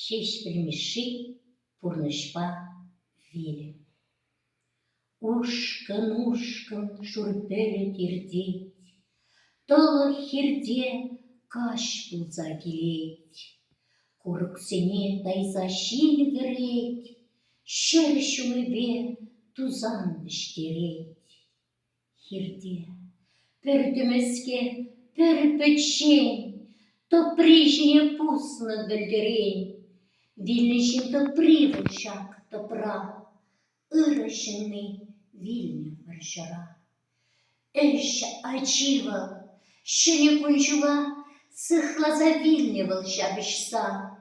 Шеш білмеші пұрнышпа велі. Ушкын шурпелі тердеть, тылы херде каш пулза келеть. Курыксене тайза шил вереть, шер шумебе тузан біштереть. Херде пөрдімізге пөр пөтшен, то прежне пусно білдірен. Вильнішін привод шак топра, ырышыны вильня варшара. Эш ачива, шыне кунжула, сыхлаза вильня волшабышса.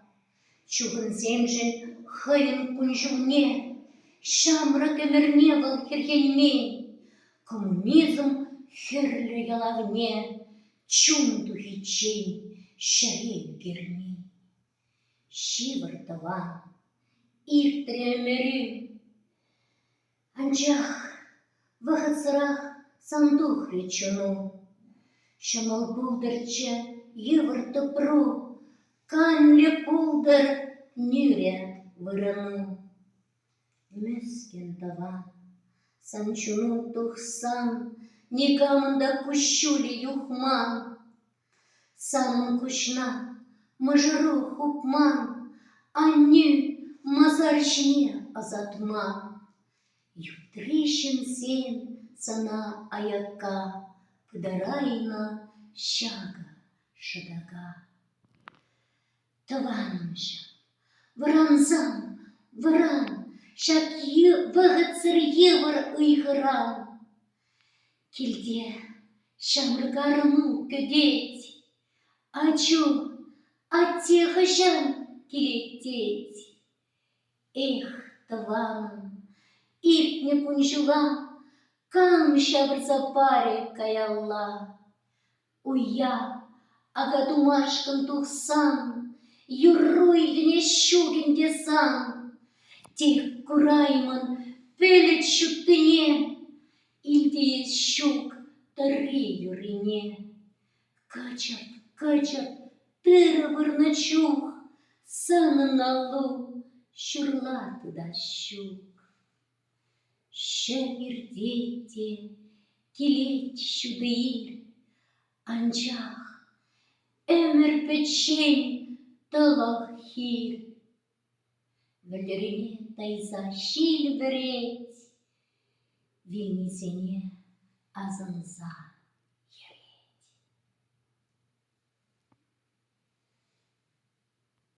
Чугын земжен хывен кунжуне, шамрак эмерне вол хергенмен. Коммунизм херлі ялавне, чун тухичен, шарен герне. Шивыртыва, иртремері. Анчах, вахатсырах сандух речуну. Шамал пулдырча евырты пру, канле пулдыр нюря вырану. Мескен тава, санчуну тухсан, никамда кущули юхман. Самын кушна, мажыру хупман, анню мазаршыне азатман. Ютришін сен сана аяка, пыдарайна шага шадага. Таванымжа, варанзам, варан, шак вағыцыр евар ұйғыран. Келде шамрыгарыму көдеть, ачу, аттеха жан келеттеть. Эх, таваным, иртне кунжула, кам шабырса паре каялла. Уя, ага думашкан тухсан, юруйдіне шугенде сан. Тех курайман пелет шуттыне, илдеес шук тары юрине. Качат, тыры вырначух, санын алу, шурлаты да щук. Шәгірдетте келет шудыир, анчах, әмір пөтшен тылық хир. Вілдірене тайза шил бірет, вилнесене азынза.